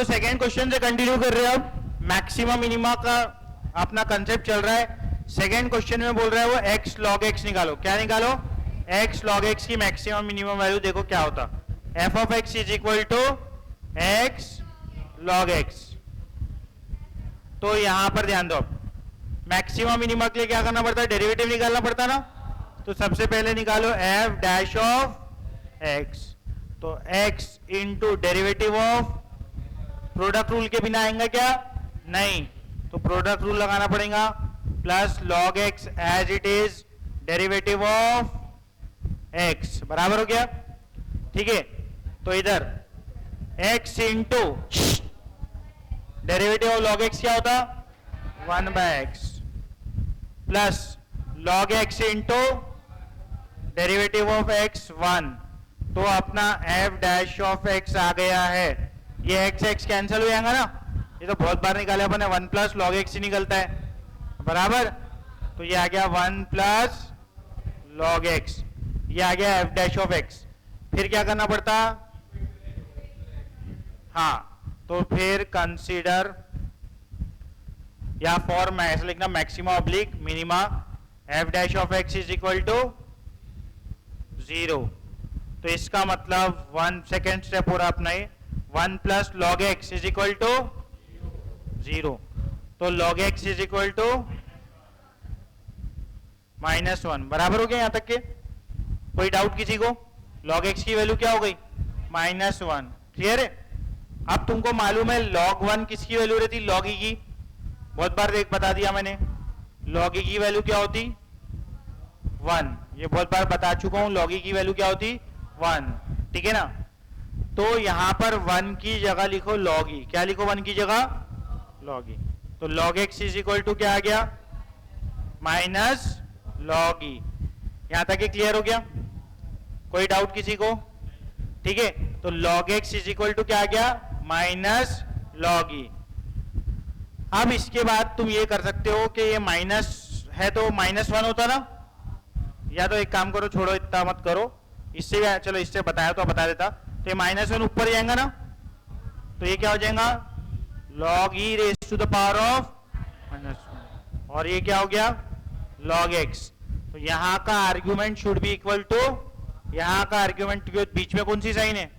तो second question से continue कर रहे हैं। अब मैक्सिमम मिनिमा का अपना कंसेप्ट चल रहा है। सेकेंड क्वेश्चन में बोल रहा है वो x log x निकालो। क्या निकालो? x log x की मैक्सिमम मिनिमम वैल्यू। देखो क्या होता, f of x is equal to x log x। तो यहां पर ध्यान दो, मैक्सिमम मिनिमा के लिए क्या करना पड़ता है? डेरिवेटिव निकालना पड़ता ना। तो सबसे पहले निकालो f डैश ऑफ x। तो x into derivative of, product rule के बिना आएगा क्या? नहीं, तो प्रोडक्ट रूल लगाना पड़ेगा। Plus log x as it is derivative of x बराबर हो गया। ठीक है, तो इधर x into derivative of log x क्या होता? 1/x plus log x into derivative of x 1। तो अपना f डैश ऑफ x आ गया है। ये x x कैंसिल हो जाएगा ना, ये तो बहुत बार निकाले अपन ने, 1 प्लस log x ही निकलता है बराबर। तो ये आ गया 1 प्लस log x, ये आ गया f डैश ऑफ x। फिर क्या करना पड़ता? हाँ, तो फिर कंसीडर या फॉर में ऐसे लिखना maxima oblique minima f dash of x is equal to 0। तो इसका मतलब 1 सेकेंड स्टेप हो रहा अपना ये, 1 plus log x is equal to 0। तो log x is equal to -1 बराबर हो गया यहां तक के? कोई डाउट किसी को? log x की वैल्यू क्या हो गई? -1। क्लियर है? अब तुमको मालूम है log 1 किसकी वैल्यू रहती? log e की। बहुत बार देख बता दिया मैंने, log e की वैल्यू क्या होती? 1। ये बहुत बार बता चुका हूं, log e की वैल्यू क्या होती? 1। ठीक है ना? तो यहां पर 1 की जगह लिखो log e। क्या लिखो 1 की जगह? log e। तो log x is equal to क्या आ गया? Minus log e। यहां तक क्लियर हो गया? कोई डाउट किसी को? ठीक है, तो log x is equal to क्या आ गया? Minus log e। अब इसके बाद तुम ये कर सकते हो कि ये माइनस है तो -1 होता ना, या तो एक काम करो, छोड़ो इतना मत करो, इससे चलो इससे बताया तो बता देता। तो ये -1 ऊपर जाएगा ना, तो ये क्या हो जाएगा? log e raise to the power of -1। और ये क्या हो गया? log x। तो यहां का argument should be equal to, यहां का आर्ग्यूमेंट के बीच में कौन सी साइन है?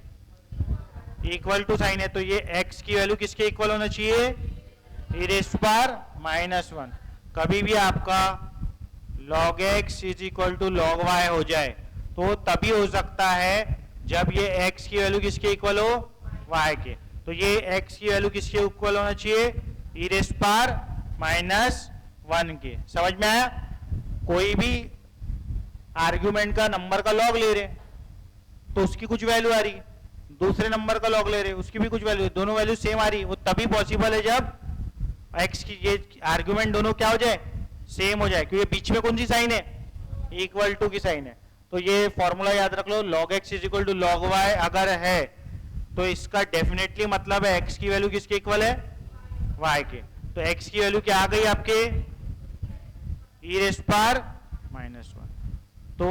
इक्वल टू साइन है। तो ये x की वैल्यू किसके इक्वल होना चाहिए? e raise to power -1। कभी भी आपका log x is equal to log y हो जाए तो तभी हो सकता है जब ये x की वैल्यू किसके इक्वल हो? y के। तो ये x की वैल्यू किसके इक्वल होना चाहिए? e रेज़ पावर -1 के। समझ में आया? कोई भी आर्ग्यूमेंट का नंबर का लॉग ले रहे तो उसकी कुछ वैल्यू आ रही, दूसरे नंबर का लॉग ले रहे उसकी भी कुछ वैल्यू, दोनों वैल्यू सेम आ रही, वो तभी पॉसिबल है जब x की ये आर्ग्यूमेंट दोनों क्या हो जाए? सेम हो जाए। क्योंकि बीच में कौन सी साइन है? इक्वल टू की साइन है। तो ये फॉर्मूला याद रख लो, log x is equal to log y अगर है तो इसका डेफिनेटली मतलब है x की वैल्यू किसके इक्वल है? y के। तो x की वैल्यू क्या आ गई आपके? e rays power -1। तो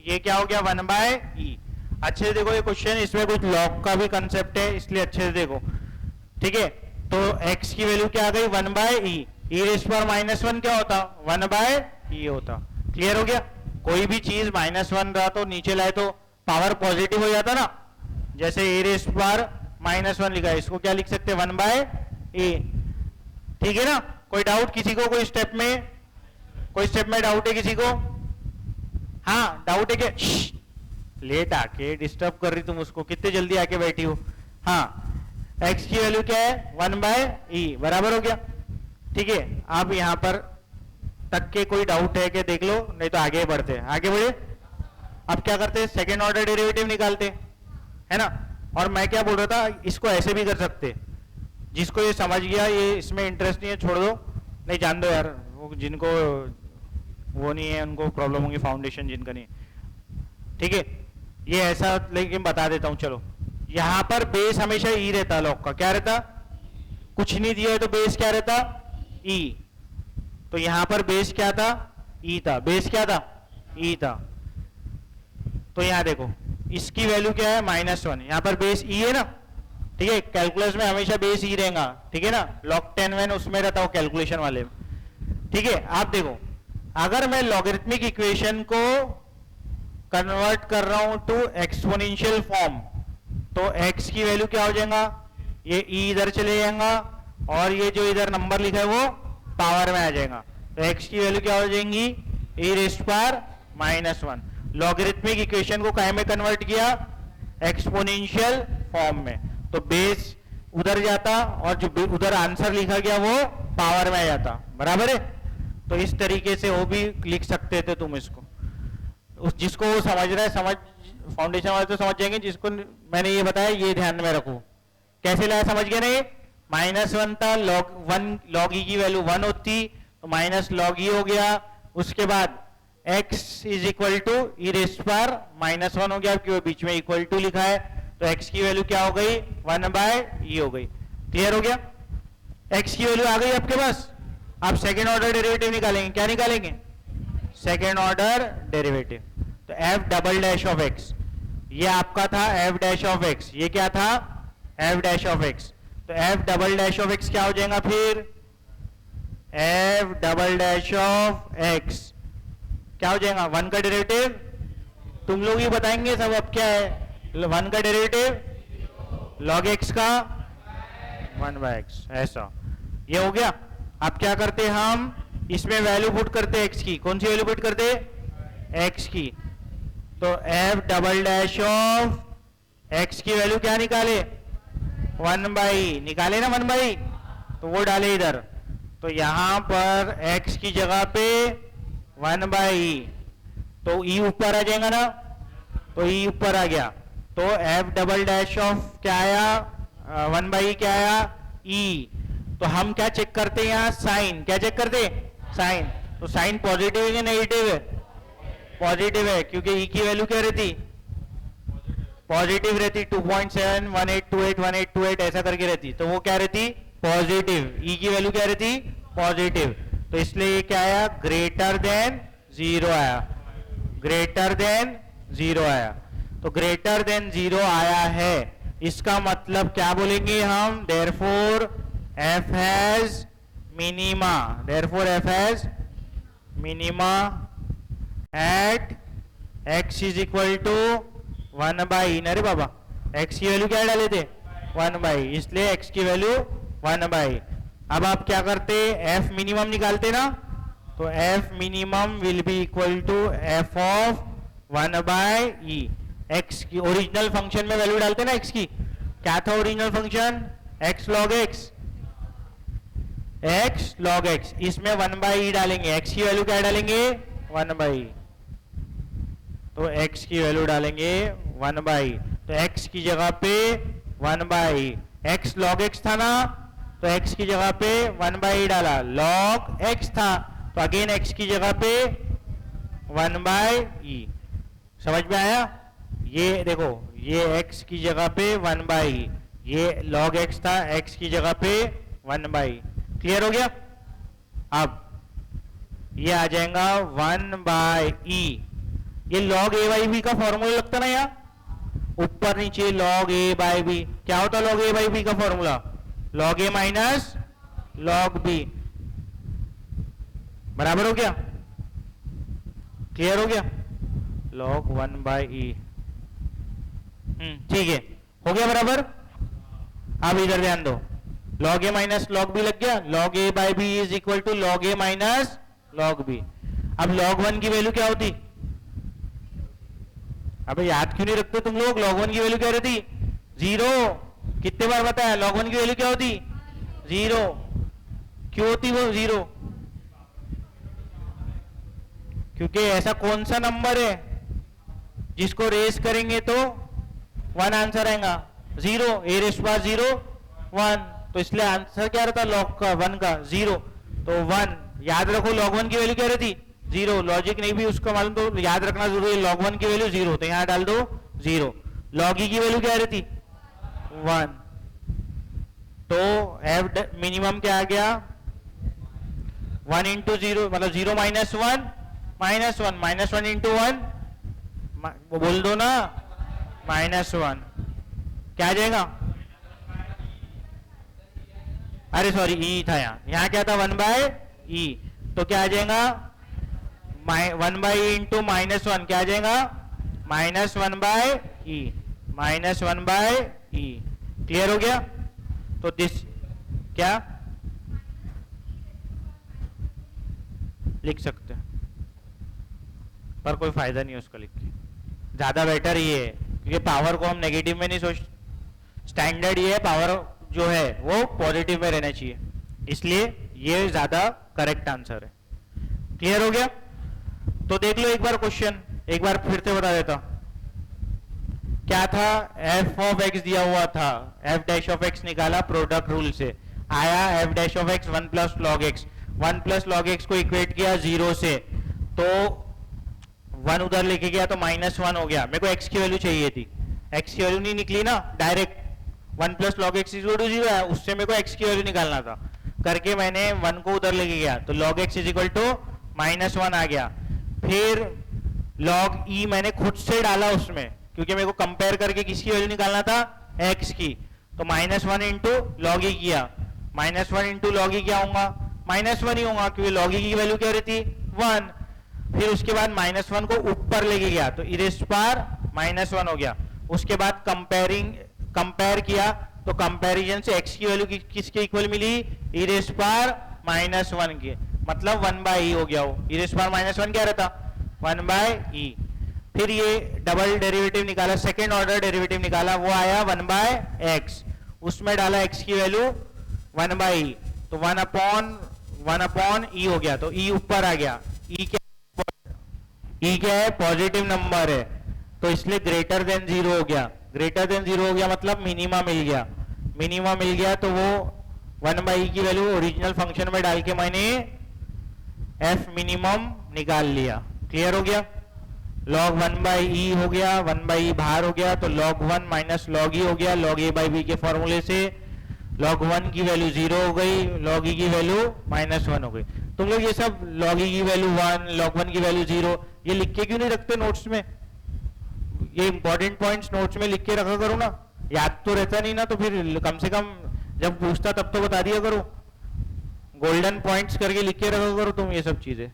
ये क्या हो गया? 1/e। अच्छे से देखो ये क्वेश्चन, इसमें कुछ log का भी कंसेप्ट है, इसलिए अच्छे से देखो। ठीक है, तो x की वैल्यू क्या आ गई? 1/e। e रेज़ पावर -1 क्या होता? 1/e होता। क्लियर हो गया? कोई भी चीज -1 रहा तो नीचे लाए तो पावर पॉजिटिव हो जाता ना, जैसे e रेज़ पावर -1 लिखा है, इसको क्या लिख सकते हैं? 1/e। ठीक है ना? कोई डाउट किसी को? कोई स्टेप में, कोई स्टेप में डाउट है किसी को? हाँ डाउट है क्या? लेट आके डिस्टर्ब कर रही तुम उसको, कितने जल्दी आके बैठी हो। हाँ, x की वैल्यू क्या है? 1/e बराबर हो गया। ठीक है, अब यहां पर तक के कोई डाउट है कि देख लो, नहीं तो आगे बढ़ते हैं। आगे बढ़े। अब क्या करते हैं? सेकेंड ऑर्डर डेरिवेटिव निकालते है ना। और मैं क्या बोल रहा था, इसको ऐसे भी कर सकते, जिसको ये समझ गया, ये इसमें इंटरेस्ट नहीं है छोड़ दो, नहीं जान दो यार, वो जिनको वो नहीं है उनको प्रॉब्लम होगी, फाउंडेशन जिनका नहीं। ठीक है, ये ऐसा लेकिन बता देता हूं। चलो, यहां पर बेस हमेशा ई रहता, लॉग का क्या रहता? कुछ नहीं दिया है तो बेस क्या रहता? ई। तो यहां पर बेस क्या था? ई था। बेस क्या था? ई था। तो यहां देखो इसकी वैल्यू क्या है? -1। यहां पर बेस ई है ना, ठीक है, कैलकुलस में हमेशा बेस ही रहेगा, ठीक है ना, log 10 वैन उसमें रहता हो कैलकुलेशन वाले, ठीक है। आप देखो, अगर मैं लॉगरिथमिक इक्वेशन को कन्वर्ट कर रहा हूं टू एक्सपोनेंशियल फॉर्म, तो x की वैल्यू क्या हो जाएगा, ये e इधर चले जाएगा और ये जो इधर नंबर लिखा है वो पावर में आ जाएगा, तो x की वैल्यू क्या हो जाएंगी, e rest power -1। Logarithmic equation को काय में कन्वर्ट किया, एक्सपोनेंशियल फॉर्म में, तो बेस उधर जाता और जो उधर आंसर लिखा गया वो पावर में आ जाता, बराबर है। तो इस तरीके से वो भी लिख सकते थे तुम इसको, उस जिसको वो समझ रहा है समझ, फाउंडेशन वाले तो समझ जाएंगे, जिसको मैंने ये बताया ये ध्यान में रखो। कैसे लाया समझ गए नहीं, -1 था, log e की वैल्यू 1 होती तो माइनस log e हो गया, उसके बाद x is equal to e raised power -1 हो गया, क्योंकि बीच में इक्वल टू लिखा है, तो x की वैल्यू क्या हो गई, 1/e हो गई। क्लियर हो गया, x की वैल्यू आ गई आपके पास। आप सेकेंड ऑर्डर डेरिवेटिव निकालेंगे, क्या निकालेंगे, सेकेंड ऑर्डर डेरिवेटिव। तो f double dash of x, ये आपका था f डैश ऑफ x, ये क्या था f डैश ऑफ x, तो f double dash of x क्या हो जाएगा, फिर f double dash of x क्या हो जाएगा, 1 का डेरिवेटिव, तुम लोग ही बताएंगे सब, अब क्या है 1 का डेरिवेटिव log x का 1/x, ऐसा ये हो गया। अब क्या करते हम, इसमें वैल्यू पुट करते x की, कौन सी वैल्यू पुट करते, x की, तो f double dash of x की वैल्यू क्या निकाले, 1/e निकाले ना, 1/e, तो वो डाले इधर, तो यहां पर x की जगह पे 1/e, तो e ऊपर आ जाएगा ना, तो e ऊपर आ गया, तो f डबल डैश ऑफ क्या आया, 1/e क्या आया, e। तो हम क्या चेक करते हैं यहाँ, साइन, क्या चेक करते हैं, साइन, तो साइन पॉजिटिव है या नेगेटिव है, पॉजिटिव है, क्योंकि e की वैल्यू क्या रहती, पॉजिटिव रहती, 2.718281828 ऐसा करके रहती, तो वो क्या रहती, पॉजिटिव, e की वैल्यू क्या रहती, पॉजिटिव, तो इसलिए ये क्या आया, ग्रेटर देन 0 आया, ग्रेटर देन 0 आया, तो ग्रेटर देन 0 आया है, इसका मतलब क्या बोलेंगे हम, therefore f has minima, therefore f has minima at x is equal to 1/e, ना रे बाबा, x की वैल्यू क्या डाले थे, 1/e, इसलिए x की वैल्यू 1/e। अब आप क्या करते, f मिनिमम निकालते ना, तो f minimum will be equal to f of 1/e, x की ओरिजिनल फंक्शन में वैल्यू डालते ना x की, क्या था original function, x log x, x log x, इसमें 1/e डालेंगे, x की वैल्यू क्या डालेंगे, 1/e, तो x की वैल्यू डालेंगे 1/e, तो x की जगह पे 1/e, x log x था ना, तो x की जगह पे 1/e डाला, log x था तो अगेन x की जगह पे 1/e, समझ में आया, ये देखो ये x की जगह पे 1/e, ये log x था, x की जगह पे 1/e, क्लियर हो गया। अब ये आ जाएगा 1/e, ये log a by b का फॉर्मूला लगता ना, यहाँ ऊपर नीचे log a by b, क्या होता log a by b का formula, log a minus log b, बराबर हो गया, क्लियर हो गया, log 1/e, ठीक है, हो गया बराबर। अब इधर ध्यान दो, log a minus log b लग गया, log a by b is equal to log a minus log b। अब log 1 की वैल्यू क्या होती, अबे याद क्यों नहीं रखते तुम लोग, log 1 की वैल्यू क्या रहती, 0, कितने बार बताया, log 1 की वैल्यू क्या होती, 0, क्यों होती वो 0, क्योंकि ऐसा कौन सा नंबर है जिसको रेस करेंगे तो 1 आंसर आएगा, 0, a रेस पावर 0 1, तो इसलिए आंसर क्या रहता log का 1 का 0, तो 1, याद रखो log 1 की वैल्यू क्या रहती, 0, लॉजिक नहीं भी उसका मालूम तो याद रखना जरूरी है, log 1 की वैल्यू 0, तो यहां डाल दो 0, log e की वैल्यू क्या रहती 1, तो f मिनिमम क्या आ गया 1 इंटू 0, मतलब 0 माइनस 1 माइनस 1 इंटू 1, बोल दो ना, -1, क्या आ जाएगा अरे सॉरी ई था, यहाँ क्या था 1 ई, तो क्या आ जाएगा 1 ई इंटू -1 क्या आ जाएगा -1 ई, -1 ई। क्लियर हो गया? तो दिस क्या लिख सकते हैं, पर कोई फायदा नहीं है उसका लिख के, ज्यादा बेटर ये है क्योंकि पावर को हम नेगेटिव में नहीं सोच, स्टैंडर्ड ये है पावर जो है वो पॉजिटिव में रहना चाहिए, इसलिए ये ज्यादा करेक्ट आंसर है। क्लियर हो गया? तो देख लो एक बार क्वेश्चन, एक बार फिर से बता देता। क्या था? f ऑफ x दिया हुआ था, f डैश ऑफ x निकाला प्रोडक्ट रूल से, आया f dash of x 1 plus log x, 1 plus log x को इक्वेट किया 0 से, तो 1 उधर लेके गया तो -1 हो गया। मेरे को x की वैल्यू चाहिए थी, x की वैल्यू नहीं निकली ना, direct 1 plus log x is equal to 0 है, उससे मेरे को x की वैल्यू निकालना था, करके मैंने 1 को उधर लेके गया तो log x is equal to -1 आ गया। फिर log e मैंने खुद से डाला उसमें, क्योंकि मेरे को कंपेयर करके किसकी वैल्यू निकालना था, x की, तो -1 इंटू लॉग e किया, -1 इंटू लॉग e क्या होगा, -1 ही होगा क्योंकि log e की वैल्यू क्या रहती 1। फिर उसके बाद -1 को ऊपर लेके गया तो इरेस्ट पार -1 हो गया। उसके बाद कंपेयर किया तो कंपैरिजन से x की वैल्यू किसके इक्वल मिली, इरेस्ट पार -1 की, मतलब 1/e हो गया। वो इरेस्ट पार -1 क्या रहता 1/e। फिर ये डबल डेरिवेटिव निकाला, सेकेंड ऑर्डर डेरिवेटिव निकाला, वो आया 1/x, उसमें डाला x की वैल्यू 1/e, तो 1 e हो गया, तो e ऊपर आ गया। e क्या है, पॉजिटिव नंबर है, तो इसलिए ग्रेटर देन 0 हो गया। ग्रेटर देन 0 हो गया मतलब मिनिमा मिल गया, मिनिमा मिल गया तो वो 1/e की वैल्यू ओरिजिनल फंक्शन में डाल के मैंने f मिनिमम निकाल लिया। क्लियर हो गया? log 1/e हो गया, 1/e बाहर हो गया तो log 1 माइनस log e हो गया, log a by b के फॉर्मूले से log 1 की वैल्यू 0 हो गई, log e की वैल्यू -1 हो गई। तुम लोग ये सब log e की वैल्यू 1, log 1 की वैल्यू 0 ये लिख के क्यों नहीं रखते नोट्स में? ये इंपॉर्टेंट पॉइंट्स नोट्स में लिख के रखा करो ना, याद तो रहता नहीं ना, तो फिर कम से कम जब पूछता तब तो बता दिया करो, गोल्डन पॉइंट्स करके लिख के रखा करो तुम ये सब चीजें,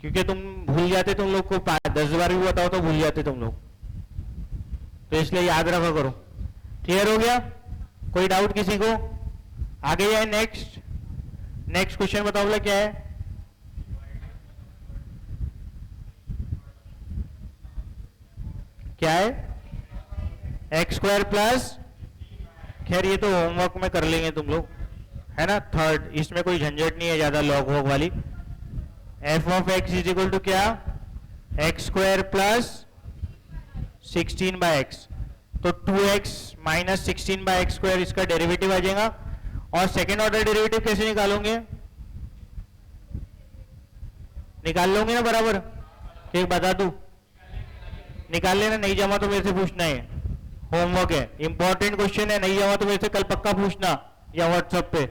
क्योंकि तुम भूल जाते, तुम लोग को 10 बार भी बताओ तो भूल जाते तुम लोग, तो इसलिए याद रखा करो। क्लियर हो गया? कोई डाउट किसी को? आगे जाए नेक्स्ट क्वेश्चन बताओ बोला क्या है? क्या है? x² प्लस, खैर ये तो होमवर्क में कर लेंगे तुम लोग, है ना, थर्ड, इसमें कोई झंझट नहीं है ज्यादा लॉग वॉग वाली। f of x is equal to क्या, x² प्लस 16/x, तो 2x माइनस 16/x², इसका डेरिवेटिव आ जाएगा। और सेकेंड ऑर्डर डेरिवेटिव कैसे निकालोगे? निकाल लोगे ना बराबर? एक बता दू, निकाल लेना, नहीं जमा तो मेरे से पूछना है, होमवर्क है, इंपॉर्टेंट क्वेश्चन है, नहीं जमा तो मेरे से कल पक्का पूछना या व्हाट्सएप पे,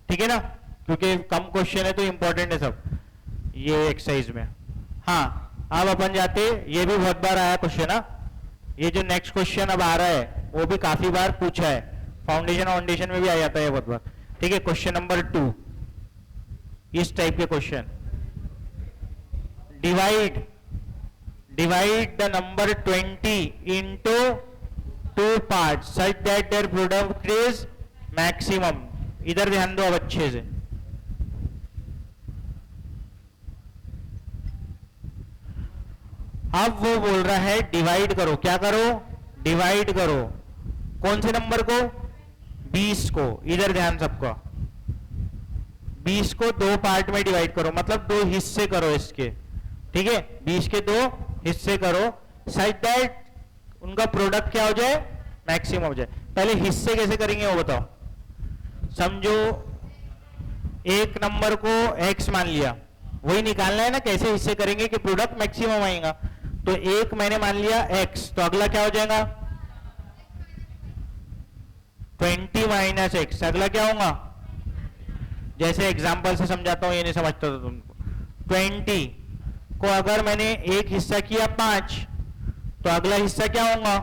ठीक है ना, क्योंकि कम क्वेश्चन है तो इंपॉर्टेंट है सब ये एक्सरसाइज में। हाँ, अब अपन जाते, ये भी बहुत बार आया क्वेश्चन ना, ये जो नेक्स्ट क्वेश्चन अब आ रहा है वो भी काफी बार पूछा है, फाउंडेशन में भी आ जाता है बहुत बार। ठीक है, क्वेश्चन नंबर 2, इस टाइप के question, divide the number 20 into 2 parts such that their product is maximum। इधर ध्यान दो अब अच्छे से, अब वो बोल रहा है डिवाइड करो, क्या करो, डिवाइड करो, कौन से नंबर को, 20 को, इधर ध्यान सबका, 20 को 2 पार्ट में डिवाइड करो, मतलब 2 हिस्से करो इसके, ठीक है, 20 के 2 हिस्से करो सच दैट उनका प्रोडक्ट क्या हो जाए, मैक्सिमम हो जाए। पहले हिस्से कैसे करेंगे वो बताओ। समझो एक नंबर को x मान लिया, वही निकालना है ना कैसे हिस्से करेंगे कि प्रोडक्ट मैक्सिमम आएगा। तो एक मैंने मान लिया x, तो अगला क्या हो जाएगा 20 माइनस x, अगला क्या होगा, जैसे एग्जांपल से समझाता हूं, ये नहीं समझता तो तुमको, 20 को अगर मैंने एक हिस्सा किया 5, तो अगला हिस्सा क्या होगा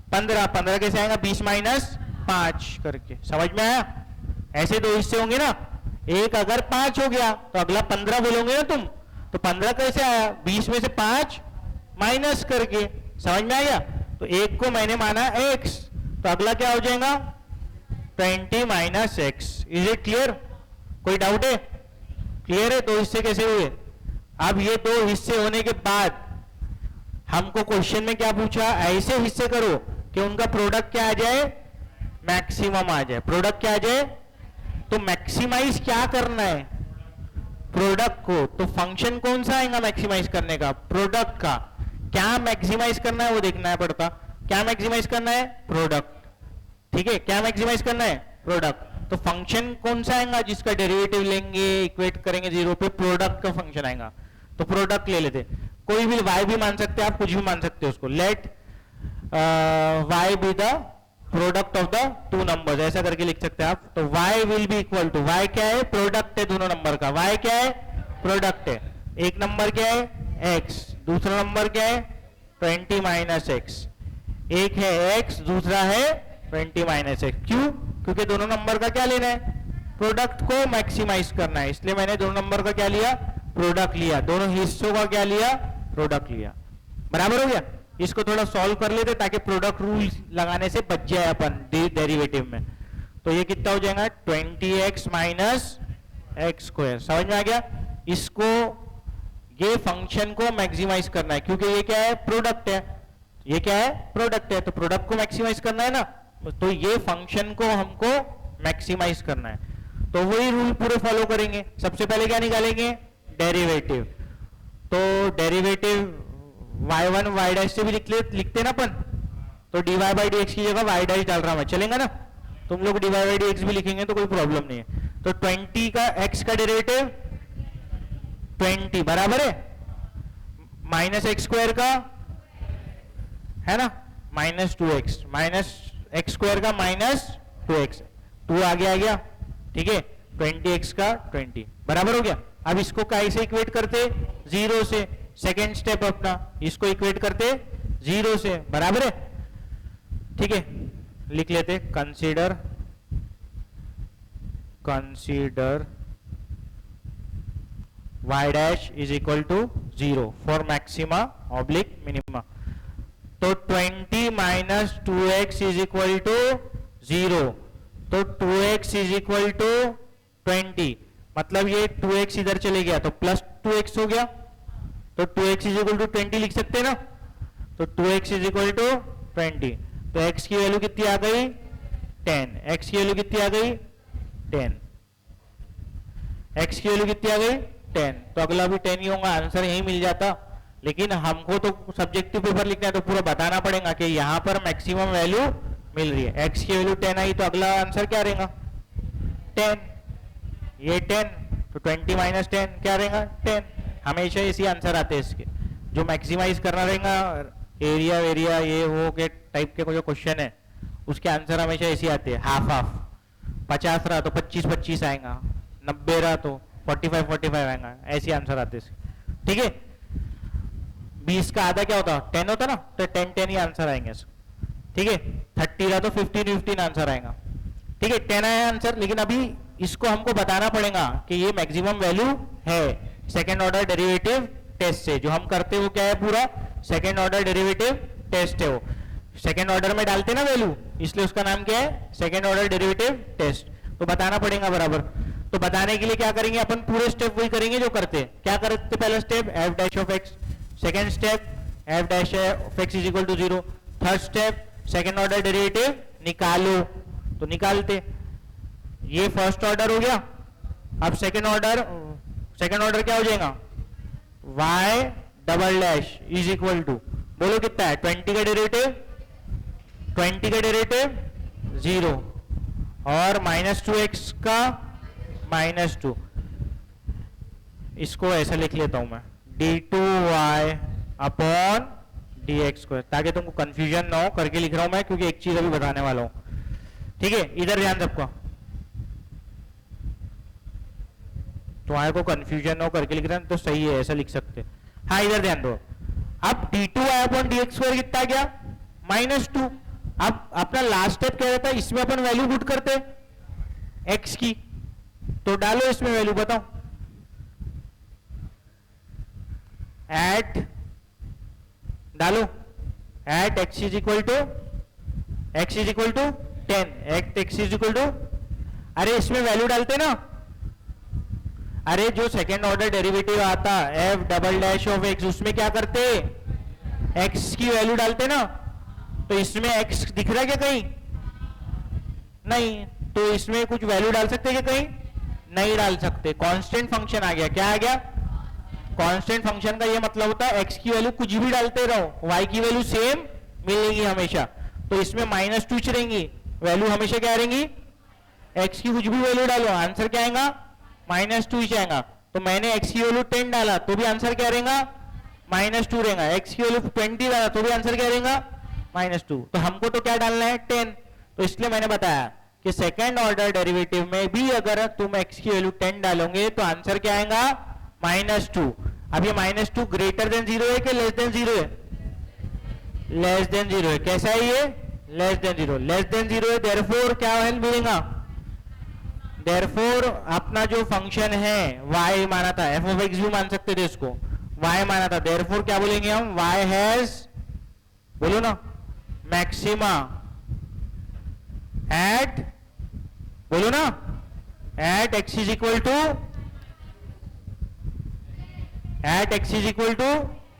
15, 15 कैसे आएगा 20 माइनस 5 करके, समझ में आया? ऐसे दो हिस्से होंगे ना, एक अगर 5 हो गया तो अगला 15 बोलोगे ना तुम, तो 15 कैसे आया 20 में से 5 माइनस करके, समझ में आ गया? तो एक को मैंने माना x, तो अगला क्या हो जाएगा 20 minus x। Is it clear? कोई डाउट है? क्लियर है? दो हिस्से कैसे हुए? अब ये दो हिस्से होने के बाद हमको क्वेश्चन में क्या पूछा, ऐसे हिस्से करो कि उनका प्रोडक्ट क्या आ जाए, मैक्सिमम आ जाए। प्रोडक्ट क्या आ जाए? तो मैक्सिमाइज क्या करना है, प्रोडक्ट को। तो फंक्शन कौन सा आएगा मैक्सिमाइज करने का, प्रोडक्ट का। क्या मैक्सिमाइज करना है वो देखना है पड़ता। क्या मैक्सिमाइज करना है, प्रोडक्ट। ठीक है, क्या मैक्सिमाइज करना है, प्रोडक्ट। तो फंक्शन कौन सा आएगा जिसका डेरिवेटिव लेंगे, इक्वेट करेंगे जीरो पे, प्रोडक्ट का फंक्शन आएगा। तो प्रोडक्ट ले लेते, कोई भी y भी मान सकते हैं आप, कुछ भी मान सकते हो उसको। Let y be the product of the two numbers, ऐसा करके लिख सकते हैं आप। तो y will be equal to, y क्या है, प्रोडक्ट है दोनों नंबर का, y क्या है, प्रोडक्ट है। एक नंबर क्या है x, दूसरा नंबर क्या है 20 माइनस x। एक है x, दूसरा है 20 माइनस x। क्यों? क्योंकि दोनों नंबर का क्या लेना है, प्रोडक्ट को मैक्सिमाइज करना है, इसलिए मैंने दोनों नंबर का क्या लिया, प्रोडक्ट लिया। दोनों हिस्सों का क्या लिया, प्रोडक्ट लिया। बराबर हो गया? इसको थोड़ा सॉल्व कर लेते ताकि प्रोडक्ट रूल लगाने से बच जाए अपन डेरिवेटिव में। तो ये कितना हो जाएगा 20x माइनस एक्स स्क्वायर। समझ में आ गया? इसको, ये फंक्शन को मैक्सिमाइज करना है क्योंकि ये क्या है, प्रोडक्ट है। ये क्या है, प्रोडक्ट है, तो प्रोडक्ट को मैक्सिमाइज करना है ना, तो ये फंक्शन को हमको मैक्सिमाइज करना है। तो वही रूल पूरे फॉलो करेंगे। सबसे पहले क्या निकालेंगे, डेरिवेटिव। तो डेरिवेटिव y1 y डैश से भी लिखते ना अपन, तो dy बाई डी एक्स की जगह y डैश डाल रहा मैं, चलेगा ना? तुम लोग dy बाई डी एक्स भी लिखेंगे तो कोई प्रॉब्लम नहीं है। तो 20 का x का डेरिवेटिव 20 बराबर है माइनस एक्स स्क्वायर का, है ना, minus 2x, minus x square का माइनस 2x, 2 आगे आ गया। ठीक है, 20x का 20 बराबर हो गया। अब इसको कैसे इक्वेट करते, जीरो से। सेकेंड स्टेप अपना, इसको इक्वेट करते जीरो से, बराबर है। ठीक है, लिख लेते consider y dash is equal to 0 for maxima oblique minima. तो 20 minus 2x is equal to 0, तो 2x इज इक्वल टू 20, मतलब ये 2x इधर चले गया तो प्लस 2x हो गया, तो 2x इज इक्वल टू 20 लिख सकते हैं ना। तो 2x इज इक्वल टू 20, तो x की वैल्यू कितनी आ गई 10, x की वैल्यू कितनी आ गई 10, x की वैल्यू कितनी आ गई 10, तो अगला भी 10 ही होगा, आंसर यही मिल जाता। लेकिन हमको तो सब्जेक्टिव पेपर लिखना है तो पूरा बताना पड़ेगा कि यहाँ पर मैक्सिमम वैल्यू मिल रही है। x की वैल्यू 10 आई तो अगला आंसर क्या रहेगा 10, ये 10, तो 20 माइनस 10 क्या रहेगा 10। हमेशा इसी आंसर आते हैं इसके, जो मैक्सिमाइज करना रहेगा एरिया वेरिया ये वो के टाइप के जो क्वेश्चन है उसके आंसर हमेशा ऐसे आते हैं, हाफ हाफ। 50 रहा तो 25-25 आएगा, 90 रहा तो 45-45 आएगा, ऐसे आंसर आते हैं। ठीक है, 20 का आधा क्या होता 10 होता ना, तो 10-10 ही आंसर आएंगे। ठीक है, 30 रहा तो 15-15 आंसर आएगा। ठीक है, 10 आया आंसर। लेकिन अभी इसको हमको बताना पड़ेगा कि ये मैक्सिमम वैल्यू है सेकेंड ऑर्डर डेरिवेटिव टेस्ट से। जो हम करते हैं वो क्या है, पूरा सेकेंड ऑर्डर डेरिवेटिव टेस्ट है। वो सेकेंड ऑर्डर में डालते ना वैल्यू, इसलिए उसका नाम क्या है, सेकेंड ऑर्डर डेरिवेटिव टेस्ट। तो बताना पड़ेगा बराबर। तो बताने के लिए क्या करेंगे अपन, पूरे स्टेप वही करेंगे जो करते हैं। क्या करते, पहला step f dash of x, second step f dash of x is equal to 0, third step second order derivative निकालो, तो निकालते। ये फर्स्ट ऑर्डर हो गया। अब सेकेंड ऑर्डर क्या हो जाएगा, y double dash is equal to, बोलो कितना है 20 का डेरिवेटिव 0 और माइनस 2x का -2। इसको ऐसा लिख लेता हूं मैं d2y अपॉन dx2, ताकि तुमको कंफ्यूजन ना हो, करके लिख रहा हूं मैं क्योंकि एक चीज अभी बताने वाला हूं। ठीक है, इधर ध्यान सबका, तुम्हारे को कंफ्यूजन हो करके लिख रहे हैं तो सही है, ऐसा लिख सकते। हाँ, इधर ध्यान दो। अब d2y अपॉन dx2 कितना गया -2, अब अपना लास्ट स्टेप क्या रहता है, इसमें अपन वैल्यू पुट करते एक्स की, तो डालो इसमें वैल्यू, बताओ एट, डालो at x is equal to 10, at x is equal to, अरे इसमें वैल्यू डालते ना, अरे जो सेकेंड ऑर्डर डेरिवेटिव आता f double dash of x, उसमें क्या करते, एक्स की वैल्यू डालते ना, तो इसमें एक्स दिख रहा है क्या कहीं, नहीं, तो इसमें कुछ वैल्यू डाल सकते क्या कहीं, नहीं डाल सकते, कांस्टेंट फंक्शन आ गया, क्या आ गया, कांस्टेंट फंक्शन का ये मतलब होता है एक्स की वैल्यू कुछ भी डालते रहो, वाई की वैल्यू सेम मिलेगी हमेशा, तो इसमें -2 रहेंगी, वैल्यू हमेशा क्या रहेंगी, एक्स की कुछ भी वैल्यू डालो, आंसर क्या आएगा, -2 आएगा, तो मैंने एक्स की वैल्यू 10 डाला तो भी आंसर क्या रहेगा, -2 रहेगा, एक्स की वैल्यू 20 डाला तो भी आंसर क्या रहेगा, -2, तो हमको तो क्या डालना है 10, तो इसलिए मैंने बताया कि सेकेंड ऑर्डर डेरिवेटिव में भी अगर तुम एक्स की वैल्यू 10 डालोगे तो आंसर क्या आएगा, -2। अब ये -2 ग्रेटर देन 0 है कि लेस देन 0 है, लेस देन 0 है, कैसा है ये, लेस देन 0, लेस देन 0 है, देयरफॉर क्या हेल्प मिलेगा, देयरफॉर अपना जो फंक्शन है y माना था, f ऑफ x भी मान सकते थे इसको, y माना था, देयरफॉर क्या बोलेंगे हम, y हैज, बोलो ना, मैक्सिमा एट, बोलो ना, at x is equal to, at x is equal to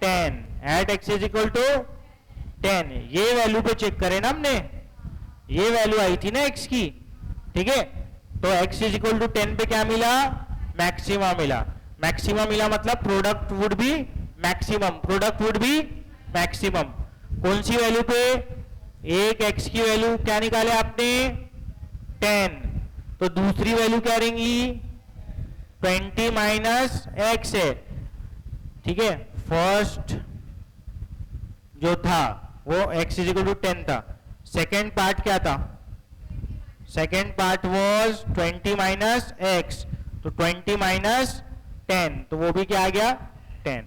10, at x is equal to 10, ये वैल्यू पे चेक करें ना हमने, ये वैल्यू आई थी ना x की, ठीक है, तो x इज इक्वल टू 10 पे क्या मिला, मैक्सिमा मिला, मैक्सिमा मिला मतलब product would be maximum, product would be maximum, कौन सी वैल्यू पे, एक x की वैल्यू क्या निकाले आपने 10, तो दूसरी वैल्यू क्या रहेंगी 20 माइनस एक्स है, ठीक है, फर्स्ट जो था वो x इज इक्वल टू 10 था, सेकेंड पार्ट क्या था, second part was 20 minus x, तो 20 माइनस 10, तो वो भी क्या आ गया 10,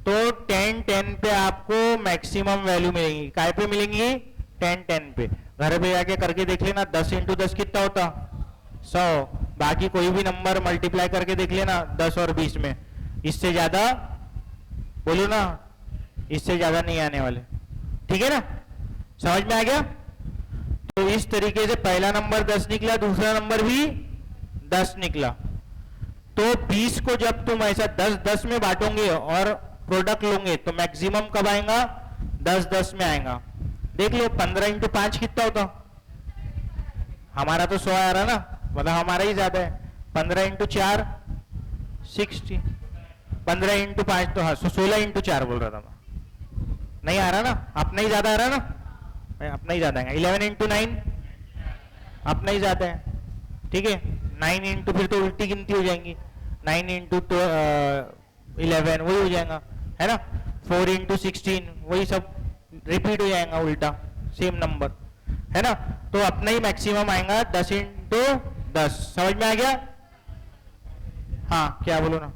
तो 10 पे आपको मैक्सिमम वैल्यू मिलेगी, काय पे मिलेंगी 10 पे, घर पे जाके करके देख लेना, 10 इंटू 10 कितना होता 100, बाकी कोई भी नंबर मल्टीप्लाई करके देख लेना 10 और 20 में, इससे ज्यादा बोलो ना, इससे ज्यादा नहीं आने वाले, ठीक है ना, समझ में आ गया, तो इस तरीके से पहला नंबर 10 निकला, दूसरा नंबर भी 10 निकला, तो 20 को जब तुम ऐसा 10-10 में बांटोगे और प्रोडक्ट लोगे तो मैक्सिमम कब आएगा 10-10 में आएगा, देख लो 15 इंटू 5 कितना होता, हमारा तो 100 आ रहा ना, मतलब हमारा ही ज्यादा है, 15 इंटू 4 60, 15 इंटू 5 तो हाँ 16 इंटू 4 बोल रहा था मैं, नहीं आ रहा ना, अपना ही ज्यादा आ रहा ना, अपना ही ज्यादा है, 11 इंटू 9 अपना ही ज्यादा है, ठीक है, 9 इंटू फिर तो उल्टी गिनती हो जाएंगी, 9 इंटू 11 वही हो जाएगा, है ना, 4 इंटू 16 वही सब रिपीट हो जाएगा उल्टा, सेम नंबर, है ना, तो अपना ही मैक्सिमम आएगा 10 इंटू 10, समझ में आ गया, हाँ क्या बोलो ना,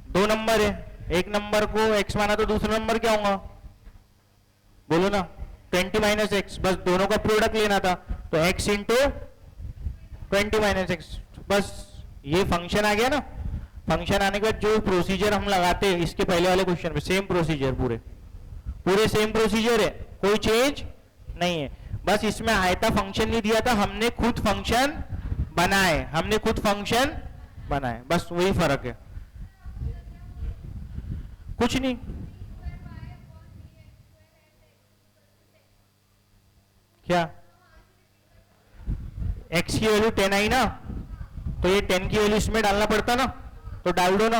दो नंबर है, एक नंबर को x माना तो दूसरा नंबर क्या होगा, बोलो ना 20 माइनस एक्स, बस दोनों का प्रोडक्ट लेना था, तो x इंटू 20 माइनस एक्स, बस ये फंक्शन आ गया ना, फंक्शन आने के बाद जो प्रोसीजर हम लगाते हैं इसके पहले वाले क्वेश्चन में सेम प्रोसीजर, पूरे सेम प्रोसीजर है, कोई चेंज नहीं है, बस इसमें आयता फंक्शन नहीं दिया था, हमने खुद फंक्शन बनाए, बस वही फर्क है, कुछ नहीं, क्या x की वैल्यू 10 आई ना, तो ये 10 की वैल्यू इसमें डालना पड़ता ना, तो डाल दो ना,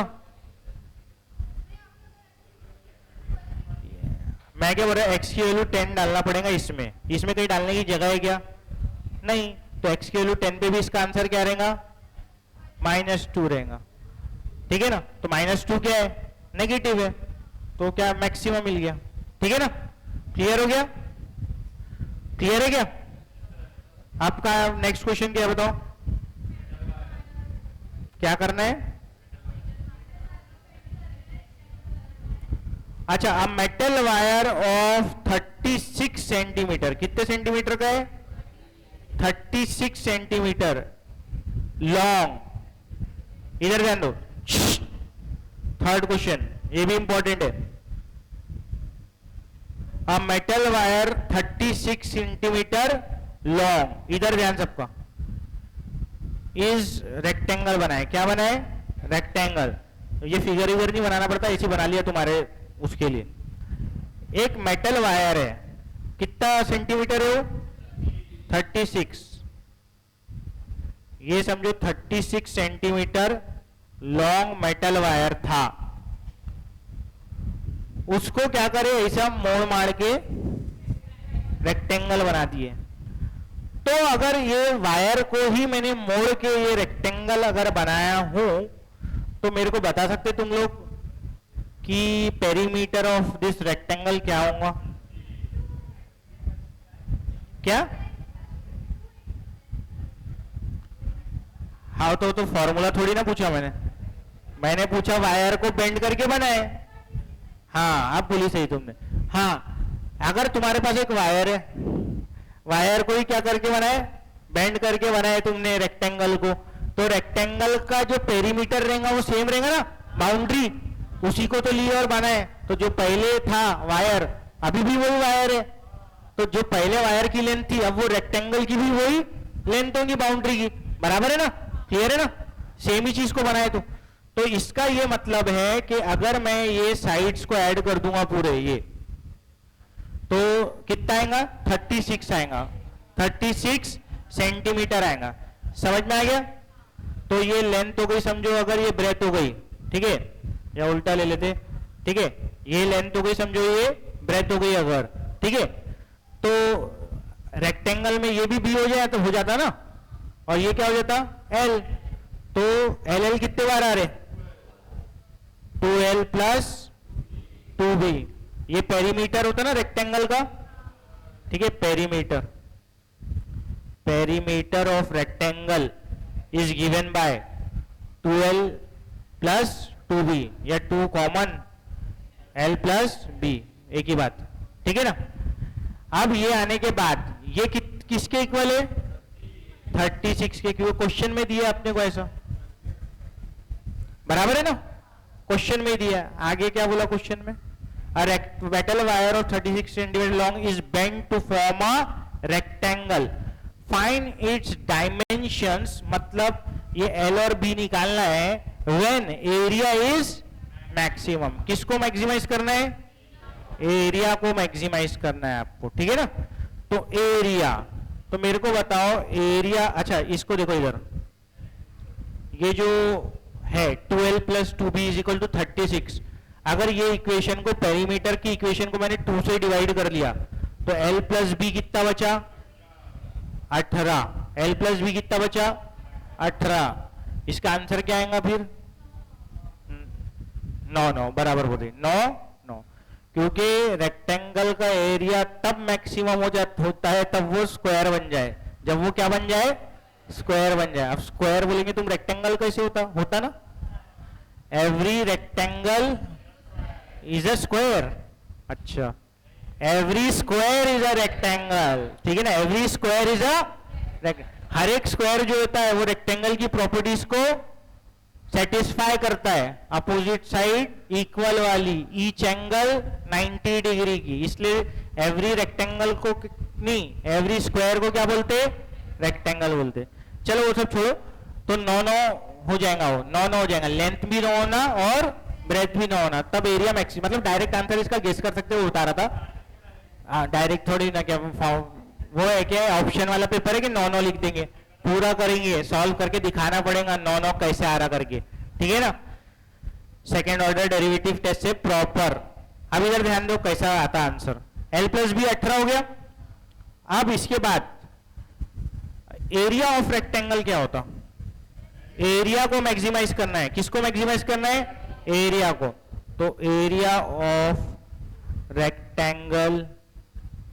मैं क्या बोल रहा है x की वैल्यू 10 डालना पड़ेगा इसमें कहीं डालने की जगह है क्या, नहीं, तो x की वैल्यू 10 पे भी इसका आंसर क्या रहेगा -2 रहेगा, ठीक है ना, तो -2 क्या है नेगेटिव है, तो क्या मैक्सिमम मिल गया, ठीक है ना, क्लियर हो गया, क्लियर है क्या, आपका नेक्स्ट क्वेश्चन क्या बताओ, क्या करना है, अच्छा, अब मेटल वायर ऑफ 36 सेंटीमीटर, कितने सेंटीमीटर का है? 36 सेंटीमीटर लॉन्ग, इधर ध्यान दो, थर्ड क्वेश्चन, ये भी इंपॉर्टेंट है। A metal wire 36 centimetre long, इधर ध्यान सबका, इज रेक्टेंगल बनाए, क्या बनाए? रेक्टेंगल। ये फिगर इगर नहीं बनाना पड़ता, ऐसे बना लिया तुम्हारे उसके लिए। एक मेटल वायर है, कितना सेंटीमीटर है वो? 36, ये समझो 36 सेंटीमीटर लॉन्ग मेटल वायर था। उसको क्या करे, ऐसा मोड़ मार के रेक्टेंगल बना दिए। तो अगर ये वायर को ही मैंने मोड़ के ये रेक्टेंगल अगर बनाया हूं, तो मेरे को बता सकते तुम लोग कि पेरीमीटर ऑफ दिस रेक्टेंगल क्या होगा? क्या? हाँ, तो फॉर्मूला थोड़ी ना पूछा मैंने पूछा वायर को बेंड करके बनाए। हाँ, आप बोली सही तुमने। हाँ, अगर तुम्हारे पास एक वायर है, वायर को ही क्या करके बनाए? बेंड करके बनाए तुमने रेक्टेंगल को, तो रेक्टेंगल का जो पेरीमीटर रहेगा वो सेम रहेगा ना, बाउंड्री, उसी को तो लिए और बनाए। तो जो पहले था वायर, अभी भी वही वायर है, तो जो पहले वायर की लेंथ थी, अब वो रेक्टेंगल की भी वही लेंथ होगी बाउंड्री की, बराबर है ना? क्लियर है ना? सेम ही चीज को बनाए तो इसका ये मतलब है कि अगर मैं ये साइड्स को ऐड कर दूंगा पूरे ये, तो कितना आएगा? 36 आएगा, 36 सेंटीमीटर आएगा। समझ में आ गया? तो ये लेंथ हो गई समझो, अगर ये ब्रेथ हो गई, ठीक है, या उल्टा ले लेते, ठीक है, ये लेंथ हो गई समझो, ये ब्रेथ हो गई अगर, ठीक है, तो रेक्टेंगल में ये भी बी हो जाए तो हो जाता ना, और ये क्या हो जाता? एल। तो एल एल कितने बार आ रहे? 2l प्लस 2b, ये पेरीमीटर होता ना रेक्टेंगल का, ठीक है, perimeter of rectangle is given by 2l plus 2b, या 2 कॉमन l प्लस b, एक ही बात, ठीक है ना? अब ये आने के बाद ये किसके इक्वल है? 36 के, क्योंकि क्वेश्चन में दिया अपने को ऐसा, बराबर है ना? क्वेश्चन में दिया। आगे क्या बोला क्वेश्चन में? A metal wire of 36 centimeter long is bent to form a rectangle. Find its dimensions, मतलब ये L और B निकालना है when area is maximum. किसको मैक्सिमाइज करना है? एरिया को मैक्सिमाइज करना है आपको, ठीक है ना? तो एरिया, तो मेरे को बताओ एरिया। अच्छा, इसको देखो इधर, ये जो है 12 plus 2b is equal to 36, अगर ये इक्वेशन को, पेरीमीटर की इक्वेशन को मैंने 2 से डिवाइड कर लिया, तो l प्लस बी कितना बचा? 18। l प्लस बी कितना बचा? 18। इसका आंसर क्या आएगा फिर? 9 बराबर होते 9, क्योंकि रेक्टेंगल का एरिया तब मैक्सिमम होता है तब वो स्क्वायर बन जाए, जब वो क्या बन जाए? स्क्वायर बन जाए। अब स्क्वायर बोलेंगे तुम, रेक्टेंगल कैसे होता ना? Every rectangle is a square. अच्छा, every square is a rectangle, ठीक है ना? एवरी स्क्वायर इज अ, हर एक स्क्वायर जो होता है वो रेक्टेंगल की प्रॉपर्टीज को सेटिस्फाई करता है। अपोजिट साइड इक्वल वाली, ईच एंगल 90 डिग्री की, इसलिए एवरी रेक्टेंगल को नहीं, एवरी स्क्वायर को क्या बोलते? रेक्टेंगल बोलते। चलो वो सब छोड़ो, तो 9 हो जाएगा, वो 9 हो जाएगा, लेंथ भी 9 होना और ब्रेथ भी 9 होना, तब एरिया मैक्सिमम। मतलब डायरेक्ट आंसर इसका गेस कर सकते हो, बता रहा था, डायरेक्ट थोड़ी ना, क्या वो है क्या ऑप्शन वाला पेपर है कि 9 लिख देंगे, पूरा करेंगे, सॉल्व करके दिखाना पड़ेगा 9 कैसे आ रहा करके, ठीक है ना? सेकेंड ऑर्डर डेरिवेटिव टेस्ट से प्रॉपर। अब इधर ध्यान दो कैसा आता आंसर। l प्लस बी 18 हो गया। अब इसके बाद एरिया ऑफ रेक्टेंगल क्या होता? एरिया को मैक्सिमाइज करना है। किसको मैक्सिमाइज करना है? एरिया को। तो area of rectangle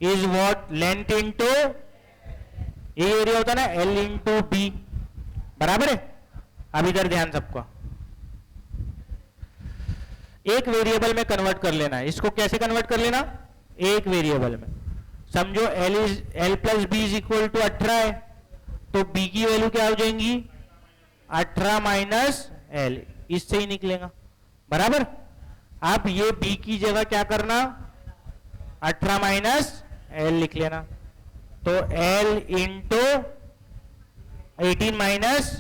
is what? Length into, ये एरिया होता है ना, L इंटू बी, बराबर है? अब इधर ध्यान सबका, एक वेरिएबल में कन्वर्ट कर लेना है। इसको कैसे कन्वर्ट कर लेना? एक वेरिएबल में। समझो l plus b is equal to 18 है, तो बी की वैल्यू क्या हो जाएंगी? 18 माइनस एल, इससे ही निकलेगा, बराबर। आप ये बी की जगह क्या करना? 18 माइनस एल लिख लेना, तो L into 18 minus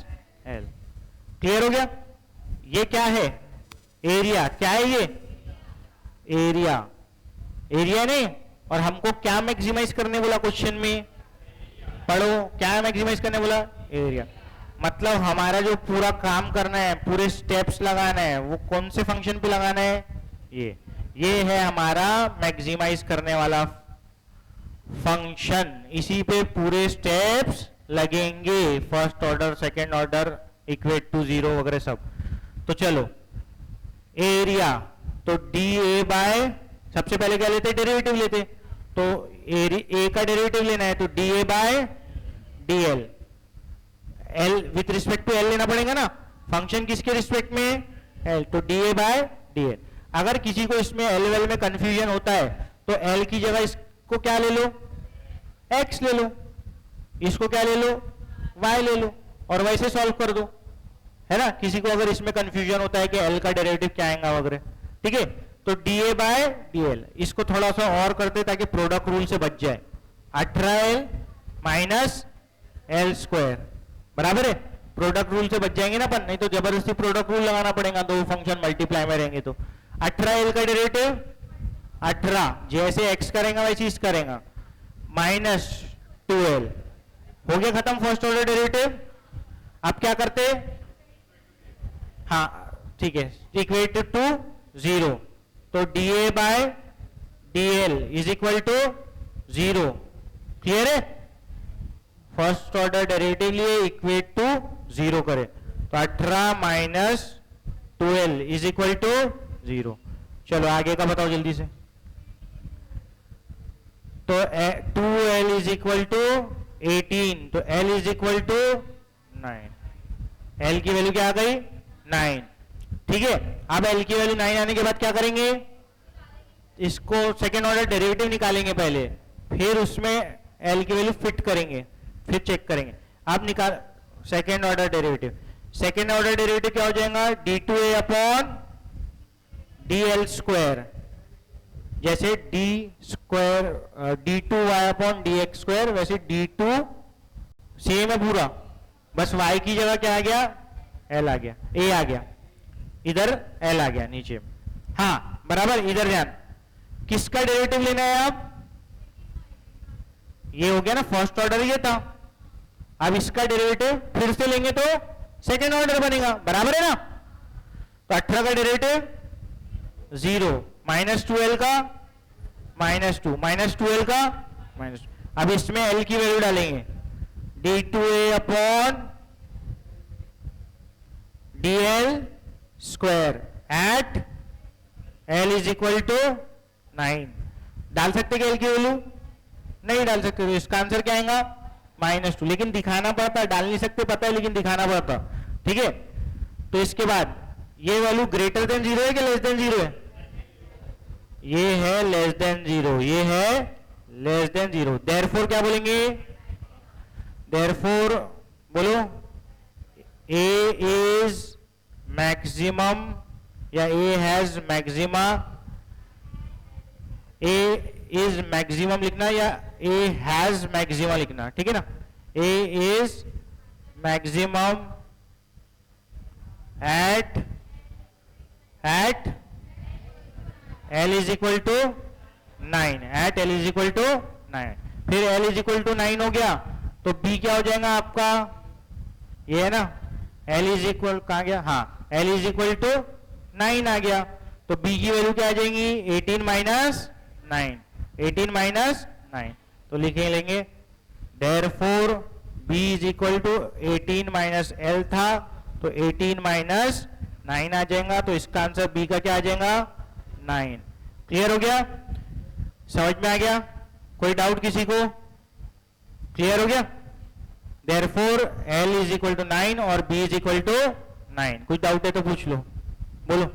L. Clear हो गया? ये क्या है? एरिया। क्या है ये? एरिया। एरिया नहीं, और हमको क्या मैक्सिमाइज करने बोला क्वेश्चन में? पढ़ो, क्या मैक्सिमाइज करने बोला? एरिया। मतलब हमारा जो पूरा काम करना है, पूरे स्टेप्स लगाना है, वो कौन से फंक्शन पे लगाना है? ये है हमारा मैक्सिमाइज करने वाला फंक्शन। इसी पे पूरे स्टेप्स लगेंगे, first order, second order, equate to zero वगैरह सब। तो चलो, एरिया तो डी ए बाय, सबसे पहले क्या लेते? डेरिवेटिव लेते, तो ए का डेरिवेटिव लेना है, तो d a by d l. L with respect to l लेना पड़ेगा ना, फंक्शन किसके रिस्पेक्ट में? एल, तो d a by d l. अगर किसी को इसमें एल वेल में कंफ्यूजन होता है, तो एल की जगह इसको क्या ले लो? एक्स ले लो, इसको क्या ले लो? वाई ले लो, और वैसे सॉल्व कर दो, है ना। किसी को अगर इसमें कंफ्यूजन होता है कि एल का डेरिवेटिव क्या आएगा वगैरह, ठीक है, तो d a by d l. इसको थोड़ा सा और करते ताकि प्रोडक्ट रूल से बच जाए। 18l माइनस एल स्क्वायर, बराबर है। प्रोडक्ट रूल से बच जाएंगे ना अपन, नहीं तो जबरदस्ती प्रोडक्ट रूल लगाना पड़ेगा, दो फंक्शन मल्टीप्लाई में रहेंगे तो। 18l का डेरिवेटिव 18, जैसे x करेगा वैसे इस करेगा, माइनस 2l। हो गया खत्म फर्स्ट ऑर्डर डेरिवेटिव। अब क्या करते? हाँ ठीक है, इक्वेट टू जीरो, तो d a by d l is equal to zero. Clear है? फर्स्ट ऑर्डर डेरिवेटिव लिए, इक्वेट टू जीरो करे, तो 18 minus 12 is equal to zero. चलो आगे का बताओ जल्दी से। तो 2l इज इक्वल टू 18, तो l is equal to 9। l की वैल्यू क्या आ गई? 9। ठीक है, अब l की वैल्यू 9 आने के बाद क्या करेंगे? इसको सेकेंड ऑर्डर डेरिवेटिव निकालेंगे पहले, फिर उसमें l की वैल्यू फिट करेंगे, फिर चेक करेंगे। अब निकाल second order derivative. Second order derivative क्या हो जाएगा? d2a अपॉन dl स्क्वायर, जैसे D square d2y upon dx square, वैसे d2 सेम है पूरा, बस y की जगह क्या आ गया? l आ गया, a आ गया, इधर l आ गया नीचे। हाँ बराबर, इधर ध्यान, किसका डेरिवेटिव लेना है? अब ये हो गया ना, फर्स्ट ऑर्डर ये था, अब इसका डेरिवेटिव फिर से लेंगे तो सेकेंड ऑर्डर बनेगा, बराबर है ना। तो 18 का डेरिवेटिव 0, माइनस 2l का माइनस 2, माइनस 2l का माइनस। अब इसमें l की वैल्यू डालेंगे, d2a upon dl square at l is equal to 9। डाल सकते क्या l की वैल्यू? नहीं डाल सकते, तो इसका आंसर क्या आएगा? -2। लेकिन दिखाना पड़ता, डाल नहीं सकते पता है, लेकिन दिखाना पड़ता, ठीक है। तो इसके बाद ये वैल्यू ग्रेटर देन 0 है कि लेस देन 0 है? ये है लेस देन 0, ये है लेस देन 0। देयरफॉर क्या बोलेंगे? देयरफॉर बोलो, a इज मैक्सिमम या a has maxima. a is maximum लिखना या a हैज मैक्सिमा लिखना, ठीक है ना। a is maximum at l is equal to 9, at l is equal to 9। फिर l इज इक्वल टू 9 हो गया, तो b क्या हो जाएगा आपका? ये है ना, l इज इक्वल, कहाँ गया? हाँ, l इज इक्वल टू 9 आ गया, तो b की वैल्यू क्या आ जाएंगी? 18 माइनस 9, 18 माइनस 9। तो लिखे लेंगे therefore b is equal to 18 minus l था, तो 18 माइनस 9 आ जाएगा, तो इसका आंसर b का क्या आ जाएगा? 9। क्लियर हो गया? समझ में आ गया? कोई डाउट किसी को? क्लियर हो गया? Therefore l is equal to 9 और b इज इक्वल टू 9। कुछ डाउट है तो पूछ लो, बोलो।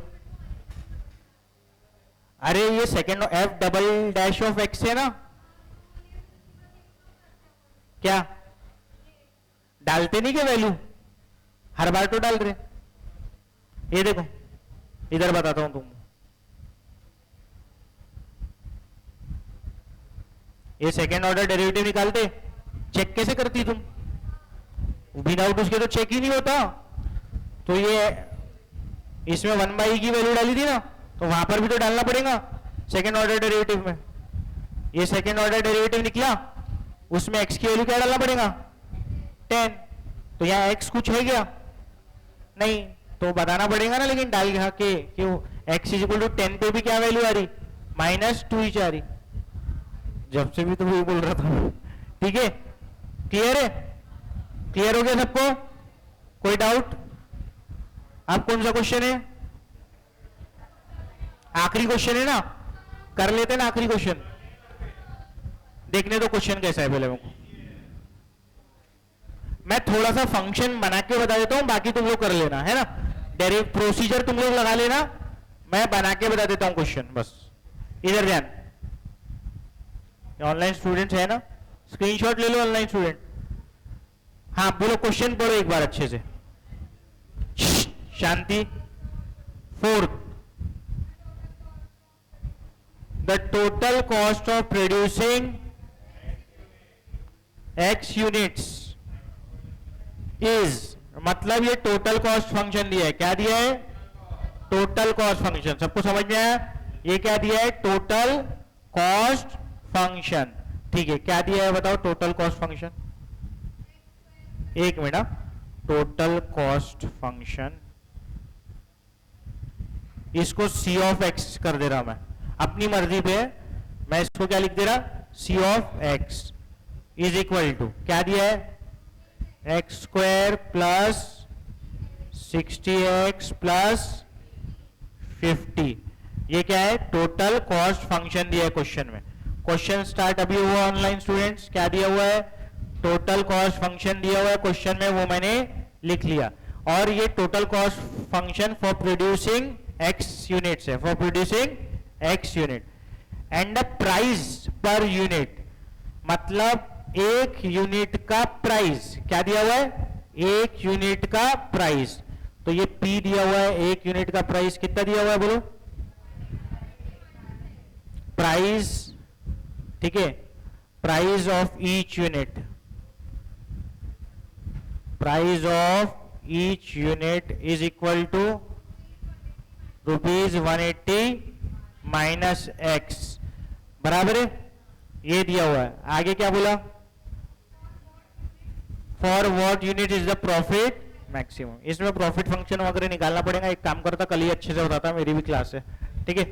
अरे ये second F double dash of x है ना, क्या डालते नहीं क्या वैल्यू, हर बार तो डाल रहे। ये देखो इधर बताता हूं तुमको, ये सेकेंड ऑर्डर डेरिवेटिव निकालते, चेक कैसे करती तुम, विदाउट उसके तो चेक ही नहीं होता। तो ये इसमें 1/e की वैल्यू डाली थी ना, तो वहां पर भी तो डालना पड़ेगा सेकेंड ऑर्डर डेरिवेटिव में। ये सेकेंड ऑर्डर डेरिवेटिव निकला, उसमें x की वैल्यू क्या डालना पड़ेगा 10, तो यहाँ x कुछ है क्या नहीं, तो बताना पड़ेगा ना, लेकिन डाल के क्यों x इज इक्वल टू 10 पे भी क्या वैल्यू आ रही -2 ही आ रही, जब से भी तो वही बोल रहा था। ठीक है, क्लियर है, क्लियर हो गया सबको, कोई डाउट? अब कौन सा क्वेश्चन है, आखिरी क्वेश्चन है ना, कर लेते ना आखिरी क्वेश्चन, देखने दो क्वेश्चन कैसा है पहले मेरे को। मैं थोड़ा सा फंक्शन बना के बता देता हूं, बाकी तुम लोग कर लेना है ना, डायरेक्ट प्रोसीजर तुम लोग लगा लेना, मैं बना के बता देता हूं क्वेश्चन। बस इधर ध्यान, ऑनलाइन स्टूडेंट्स है ना, स्क्रीनशॉट ले लो ऑनलाइन स्टूडेंट। हाँ बोलो, क्वेश्चन पढ़ो एक बार अच्छे से, शांति। Fourth, the total cost of producing x units is, मतलब ये टोटल कॉस्ट फंक्शन दिया है, क्या दिया है टोटल कॉस्ट फंक्शन, सबको समझ में आया? ये क्या दिया है टोटल कॉस्ट फंक्शन, ठीक है, क्या दिया है बताओ टोटल कॉस्ट फंक्शन, एक मिनट, टोटल कॉस्ट फंक्शन, इसको c ऑफ x कर दे रहा मैं अपनी मर्जी पे, मैं इसको क्या लिख दे रहा c of x is equal to क्या दिया है x square plus 60x plus 50, ये क्या है टोटल कॉस्ट फंक्शन दिया है क्वेश्चन में। क्वेश्चन स्टार्ट अभी हुआ ऑनलाइन स्टूडेंट्स, क्या दिया हुआ है टोटल कॉस्ट फंक्शन दिया हुआ है क्वेश्चन में, वो मैंने लिख लिया। और ये total cost function for producing x units है, for producing x unit, and the price per unit, मतलब एक यूनिट का प्राइस, क्या दिया हुआ है एक यूनिट का प्राइस, तो ये P दिया हुआ है, एक यूनिट का प्राइस कितना दिया हुआ है बोलो, प्राइस, ठीक है, price of each unit, price of each unit is equal to ₹180 minus x, बराबर है, ये दिया हुआ है। आगे क्या बोला, for what unit is the profit maximum, इसमें प्रॉफिट फंक्शन वगैरह निकालना पड़ेगा, एक काम करता कल ही अच्छे से बताता, मेरी भी क्लास है, ठीक है।